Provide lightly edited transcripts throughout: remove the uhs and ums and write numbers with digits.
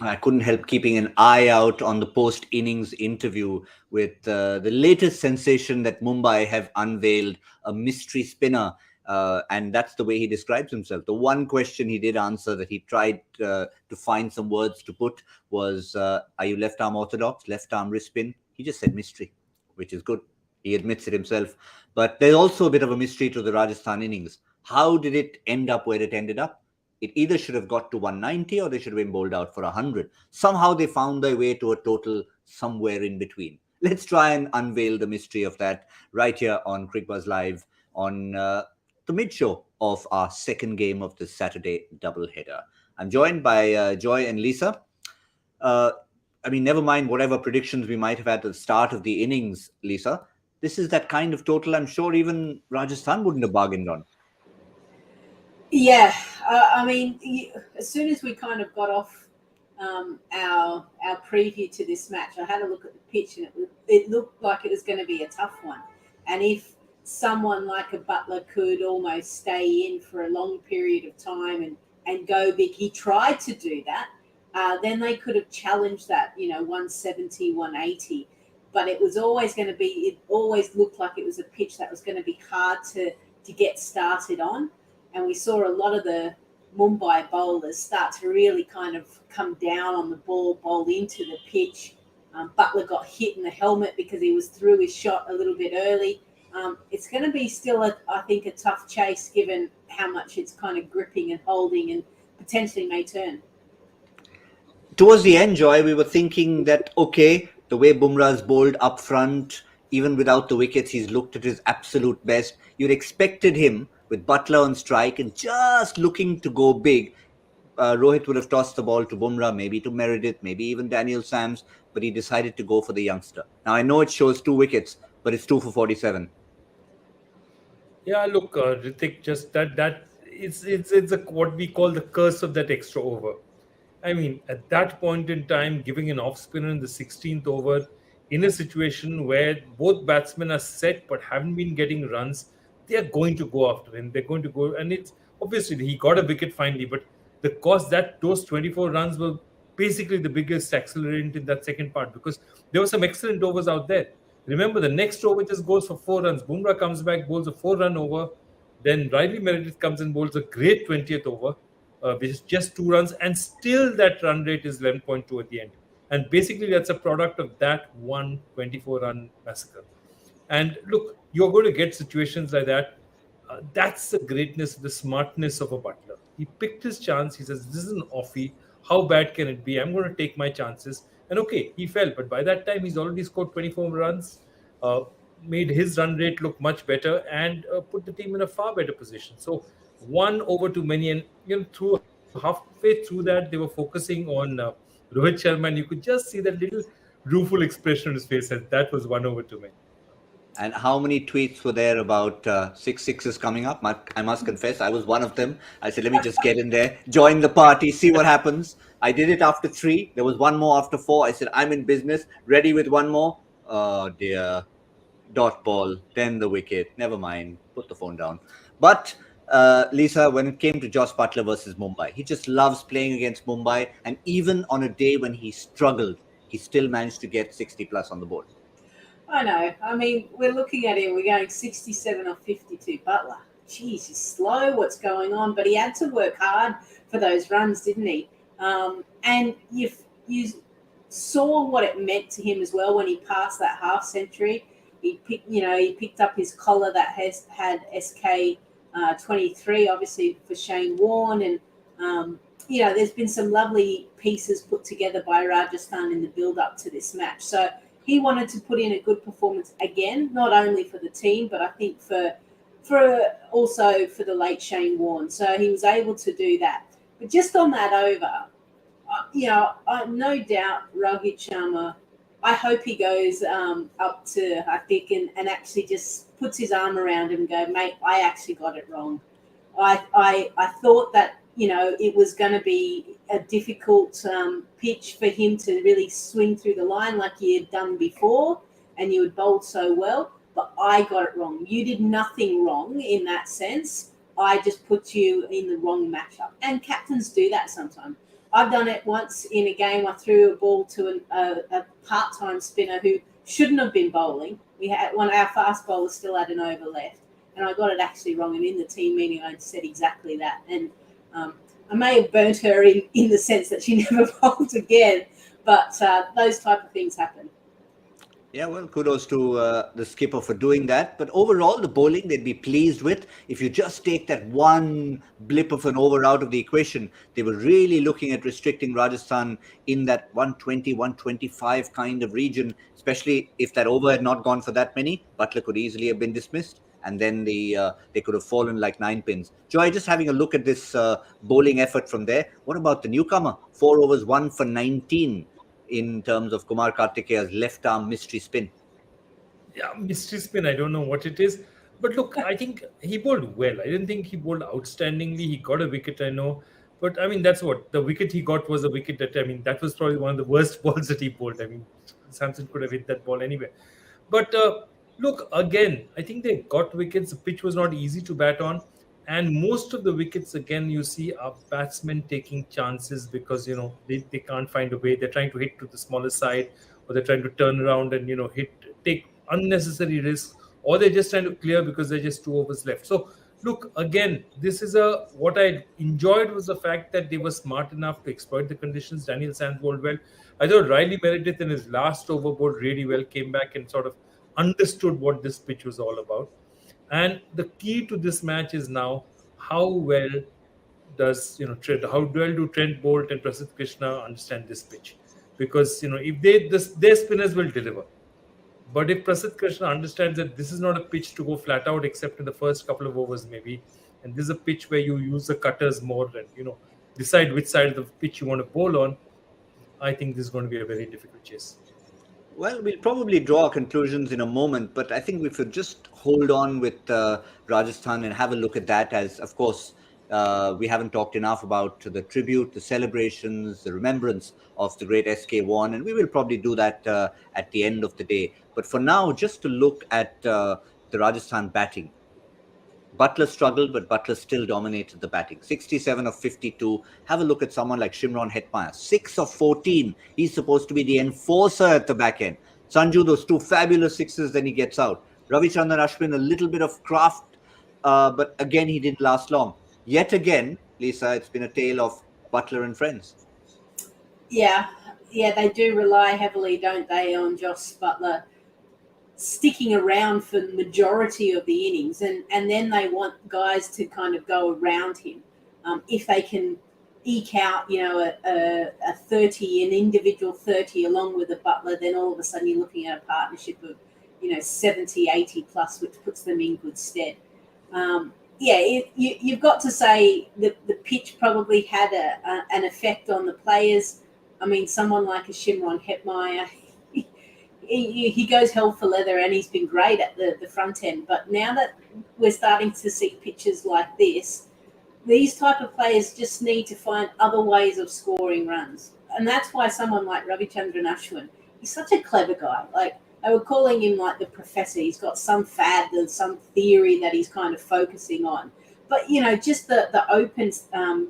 I couldn't help keeping an eye out on the post-innings interview with the latest sensation that Mumbai have unveiled, a mystery spinner. And that's the way he describes himself. The one question he did answer that he tried to find some words to put was, are you left arm orthodox, left arm wrist spin? He just said mystery, which is good. He admits it himself. But there's also a bit of a mystery to the Rajasthan innings. How did it end up where it ended up? It either should have got to 190 or they should have been bowled out for 100. Somehow they found their way to a total somewhere in between. Let's try and unveil the mystery of that right here on Cricbuzz Live on the mid show of our second game of the Saturday doubleheader. I'm joined by Joy and Lisa. Never mind whatever predictions we might have had at the start of the innings, Lisa. This is that kind of total I'm sure even Rajasthan wouldn't have bargained on. Yeah, as soon as we kind of got off our preview to this match, I had a look at the pitch and it looked like it was going to be a tough one. And if someone like a Buttler could almost stay in for a long period of time and go big, he tried to do that, then they could have challenged that, 170, 180. But it was always going to be, it always looked like it was a pitch that was going to be hard to get started on. And we saw a lot of the Mumbai bowlers start to really kind of come down on the ball, bowl into the pitch. Buttler got hit in the helmet because he was through his shot a little bit early. It's going to be still, I think, a tough chase given how much it's kind of gripping and holding and potentially may turn. Towards the end, Joy, we were thinking that, okay, the way Bumrah's bowled up front, even without the wickets, he's looked at his absolute best. You'd expected him with Buttler on strike and just looking to go big. Rohit would have tossed the ball to Bumrah, maybe to Meredith, maybe even Daniel Sams, but he decided to go for the youngster. Now, I know it shows 2 wickets, but it's 2 for 47. Yeah, look, Ritik, just that it's what we call the curse of that extra over. I mean, at that point in time, giving an off spinner in the 16th over in a situation where both batsmen are set but haven't been getting runs, they are going to go after him. They're going to go, and it's obviously he got a wicket finally, but the cost that those 24 runs were basically the biggest accelerant in that second part because there were some excellent overs out there. Remember, the next over just goes for 4 runs. Bumrah comes back, bowls a 4-run over. Then Riley Meredith comes and bowls a great 20th over, which is just 2 runs, and still that run rate is 11.2 at the end. And basically, that's a product of that one 24-run massacre. And look, you're going to get situations like that. That's the greatness, the smartness of a Buttler. He picked his chance. He says, this is an offie. How bad can it be? I'm going to take my chances. And okay, he fell. But by that time, he's already scored 24 runs, made his run rate look much better, and put the team in a far better position. So 1 over too many. And through halfway through that, they were focusing on Rohit Sharma. And you could just see that little rueful expression on his face. And that was 1 over too many. And how many tweets were there about 6 sixes coming up? I must confess, I was one of them. I said, let me just get in there, join the party, see what happens. I did it after 3. There was 1 more after 4. I said, I'm in business, ready with 1 more. Oh, dear. Dot ball, then the wicket. Never mind. Put the phone down. But, Lisa, when it came to Jos Buttler versus Mumbai, he just loves playing against Mumbai. And even on a day when he struggled, he still managed to get 60 plus on the board. I know. I mean, we're looking at him. We're going 67 or 52. Buttler, geez, he's slow. What's going on? But he had to work hard for those runs, didn't he? And you saw what it meant to him as well when he passed that half century. He picked up his collar that had SK 23, obviously for Shane Warne, and there's been some lovely pieces put together by Rajasthan in the build up to this match. So he wanted to put in a good performance again, not only for the team, but I think for also for the late Shane Warne. So he was able to do that. But just on that over, no doubt Rohit Sharma, I hope he goes up to, I think, and actually just puts his arm around him and go, mate, I actually got it wrong. I thought that, it was going to be a difficult pitch for him to really swing through the line like he had done before, and you had bowled so well, but I got it wrong. You did nothing wrong in that sense. I just put you in the wrong matchup. And captains do that sometimes. I've done it once in a game. I threw a ball to a part-time spinner who shouldn't have been bowling. We had one of our fast bowlers still had an over left, and I got it actually wrong. And in the team meeting, I said exactly that. And I may have burnt her in the sense that she never bowled again, but those type of things happen. Yeah, well, kudos to the skipper for doing that. But overall, the bowling they'd be pleased with. If you just take that one blip of an over out of the equation, they were really looking at restricting Rajasthan in that 120, 125 kind of region, especially if that over had not gone for that many. Buttler could easily have been dismissed. And then they could have fallen like 9 pins. Joy, just having a look at this bowling effort from there. What about the newcomer? 4 overs, 1 for 19. In terms of Kumar Kartikeya's left arm mystery spin. Yeah, mystery spin, I don't know what it is. But look, I think he bowled well. I didn't think he bowled outstandingly. He got a wicket, I know. But I mean, that's what the wicket he got was a wicket that, I mean, that was probably one of the worst balls that he bowled. I mean, Samson could have hit that ball anyway. But look, again, I think they got wickets. The pitch was not easy to bat on. And most of the wickets, again, you see are batsmen taking chances because, they can't find a way. They're trying to hit to the smaller side, or they're trying to turn around and, take unnecessary risks, or they're just trying to clear because there's just 2 overs left. So, look, again, this is what I enjoyed was the fact that they were smart enough to exploit the conditions. Daniel Sands bowled well. I thought Riley Meredith in his last over bowled really well, came back and sort of understood what this pitch was all about. And the key to this match is now how well does how well do Trent Bolt and Prasidh Krishna understand this pitch? Because if their spinners will deliver, but if Prasidh Krishna understands that this is not a pitch to go flat out except in the first couple of overs maybe, and this is a pitch where you use the cutters more and decide which side of the pitch you want to bowl on, I think this is going to be a very difficult chase. Well, we'll probably draw our conclusions in a moment, but I think we should just hold on with Rajasthan and have a look at that as, of course, we haven't talked enough about the tribute, the celebrations, the remembrance of the great SK Vaughan, and we will probably do that at the end of the day. But for now, just to look at the Rajasthan batting. Buttler struggled, but Buttler still dominated the batting. 67 of 52. Have a look at someone like Shimron Hetmyer. 6 of 14. He's supposed to be the enforcer at the back end. Sanju, those 2 fabulous sixes, then he gets out. Ravichandran Ashwin, a little bit of craft, but again, he didn't last long. Yet again, Lisa, it's been a tale of Buttler and friends. Yeah, they do rely heavily, don't they, on Jos Buttler sticking around for the majority of the innings, and then they want guys to kind of go around him. If they can eke out, a 30, an individual 30 along with a Buttler, then all of a sudden you're looking at a partnership of, 70, 80 plus, which puts them in good stead. You've got to say that the pitch probably had an effect on the players. I mean, someone like a Shimron Hetmyer, he goes hell for leather, and he's been great at the front end. But now that we're starting to see pitches like this, these type of players just need to find other ways of scoring runs. And that's why someone like Ravichandran Ashwin, he's such a clever guy. Like, they were calling him like the professor. He's got some fad, there's some theory that he's kind of focusing on. But, just the open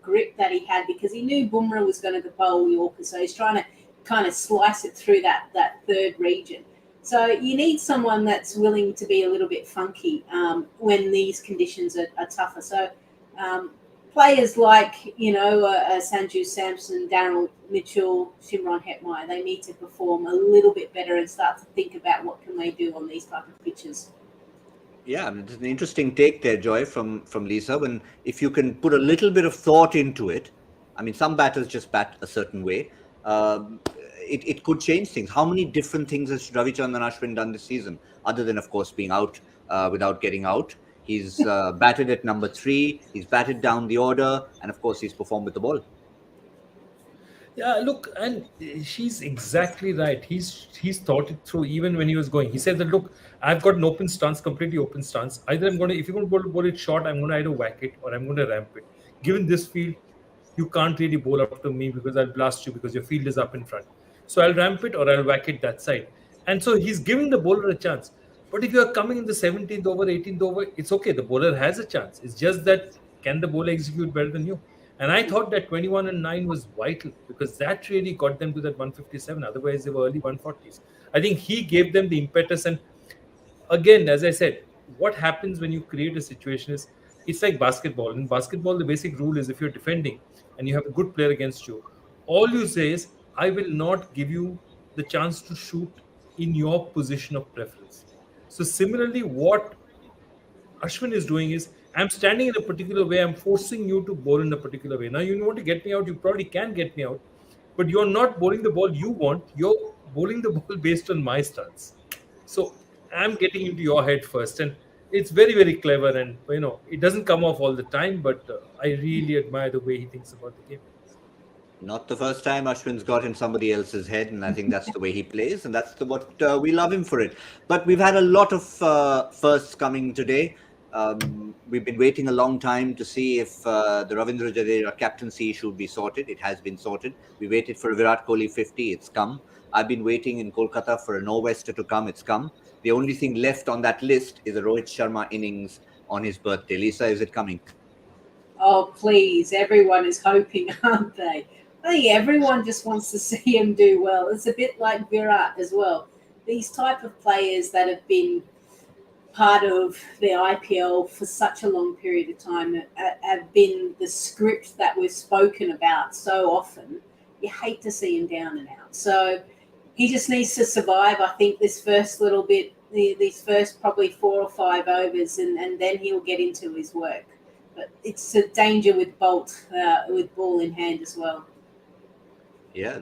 grip that he had, because he knew Bumrah was going to bowl Yorker, so he's trying to kind of slice it through that third region. So you need someone that's willing to be a little bit funky when these conditions are tougher. So players like, Sanju Samson, Daryl Mitchell, Shimron Hetmyer, they need to perform a little bit better and start to think about what can they do on these type of pitches. Yeah, it's an interesting take there, Joy, from Lisa. When if you can put a little bit of thought into it, I mean, some batters just bat a certain way. It could change things. How many different things has Ravichandran Ashwin done this season, other than, of course, being out without getting out? He's batted at number 3. He's batted down the order, and of course, he's performed with the ball. Yeah, look, and she's exactly right. He's thought it through even when he was going. He said that, look, I've got an open stance, completely open stance. Either if you're going to bowl it short, I'm going to either whack it or I'm going to ramp it. Given this field, you can't really bowl up to me because I'll blast you because your field is up in front. So I'll ramp it or I'll whack it that side. And so he's giving the bowler a chance. But if you're coming in the 17th over, 18th over, it's okay. The bowler has a chance. It's just that can the bowler execute better than you? And I thought that 21 and 9 was vital because that really got them to that 157. Otherwise, they were early 140s. I think he gave them the impetus. And again, as I said, what happens when you create a situation is it's like basketball. In basketball, the basic rule is if you're defending and you have a good player against you, all you say is, I will not give you the chance to shoot in your position of preference. So, similarly, what Ashwin is doing is I'm standing in a particular way, I'm forcing you to bowl in a particular way. Now, you want to get me out, you probably can get me out, but you're not bowling the ball you want, you're bowling the ball based on my stance. So I'm getting into your head first, and it's very, very clever. And it doesn't come off all the time, but I really admire the way he thinks about the game. Not the first time Ashwin's got in somebody else's head, and I think that's the way he plays, and that's what we love him for it. But we've had a lot of firsts coming today. We've been waiting a long time to see if the Ravindra Jadeja captaincy should be sorted. It has been sorted. We waited for a Virat Kohli 50. It's come. I've been waiting in Kolkata for a no-wester to come. It's come. The only thing left on that list is a Rohit Sharma innings on his birthday. Lisa, is it coming? Oh, please. Everyone is hoping, aren't they? I think everyone just wants to see him do well. It's a bit like Virat as well. These type of players that have been part of the IPL for such a long period of time have been the script that we've spoken about so often. You hate to see him down and out. So he just needs to survive, I think, this first little bit, these first probably 4 or 5 overs, and then he'll get into his work. But it's a danger with Bolt, with ball in hand as well. Yeah,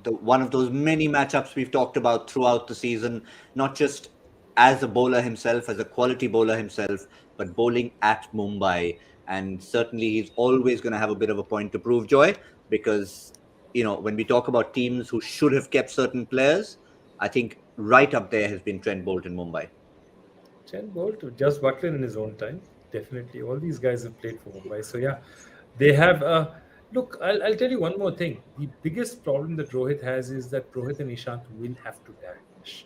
one of those many matchups we've talked about throughout the season, not just as a bowler himself, as a quality bowler himself, but bowling at Mumbai. And certainly he's always going to have a bit of a point to prove, Joy, because, when we talk about teams who should have kept certain players, I think right up there has been Trent Bolt in Mumbai. Trent Bolt, Jos Buttler in his own time. Definitely. All these guys have played for Mumbai. So, yeah, they have... Look, I'll tell you one more thing. The biggest problem that Rohit has is that Rohit and Ishant will have to dash.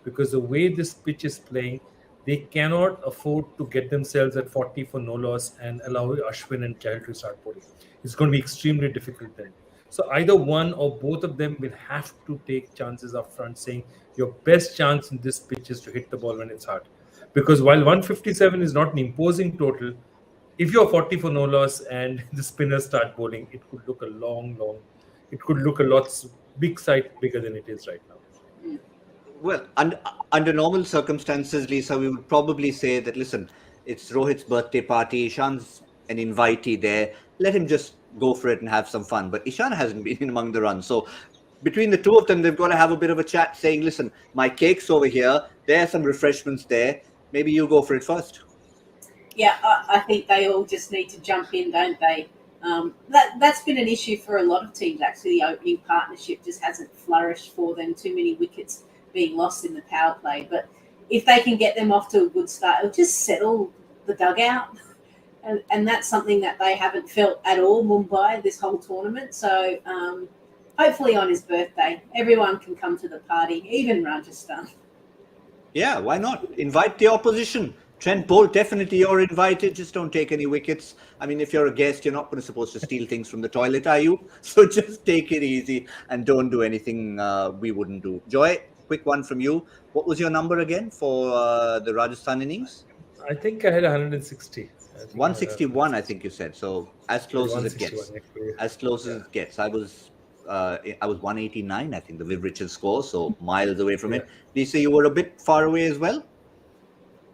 Because the way this pitch is playing, they cannot afford to get themselves at 40 for no loss and allow Ashwin and Chahal to start bowling. It's going to be extremely difficult then. So either one or both of them will have to take chances up front, saying your best chance in this pitch is to hit the ball when it's hard. Because while 157 is not an imposing total, if you're 40 for no loss and the spinners start bowling, it could look it could look a lot big side bigger than it is right now. Well, under normal circumstances, Lisa, we would probably say that, listen, it's Rohit's birthday party. Ishan's an invitee there. Let him just go for it and have some fun. But Ishan hasn't been in among the runs. So between the two of them, they've got to have a bit of a chat saying, listen, my cake's over here. There are some refreshments there. Maybe you go for it first. Yeah, I think they all just need to jump in, don't they? That's been an issue for a lot of teams, actually. The opening partnership just hasn't flourished for them. Too many wickets being lost in the power play. But if they can get them off to a good start, it'll just settle the dugout. And that's something that they haven't felt at all, Mumbai, this whole tournament. So hopefully on his birthday, everyone can come to the party, even Rajasthan. Yeah, why not? Invite the opposition. Trent Bolt, definitely you're invited. Just don't take any wickets. I mean, if you're a guest, you're not supposed to steal things from the toilet, are you? So just take it easy and don't do anything we wouldn't do. Joy, quick one from you. What was your number again for the Rajasthan innings? I think I had 160. 161, I think you said. So as close as it gets. Actually. As close as it gets. I was 189, I think, the Viv Richards score, so miles away from it. Lisa, you were a bit far away as well?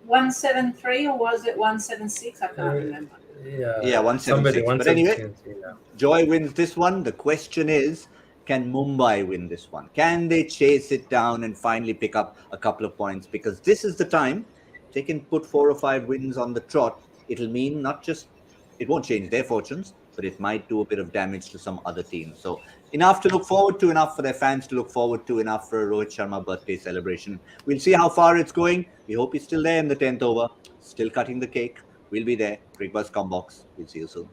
173 or was it 176? I can't remember. Yeah, 176. But anyway, Joy wins this one. The question is, can Mumbai win this one? Can they chase it down and finally pick up a couple of points? Because this is the time. If they can put 4 or 5 wins on the trot, it'll mean it won't change their fortunes, but it might do a bit of damage to some other teams. So enough to look forward to, enough for their fans to look forward to, enough for a Rohit Sharma birthday celebration. We'll see how far it's going. We hope he's still there in the 10th over, still cutting the cake. We'll be there. Cricbuzz Combox. We'll see you soon.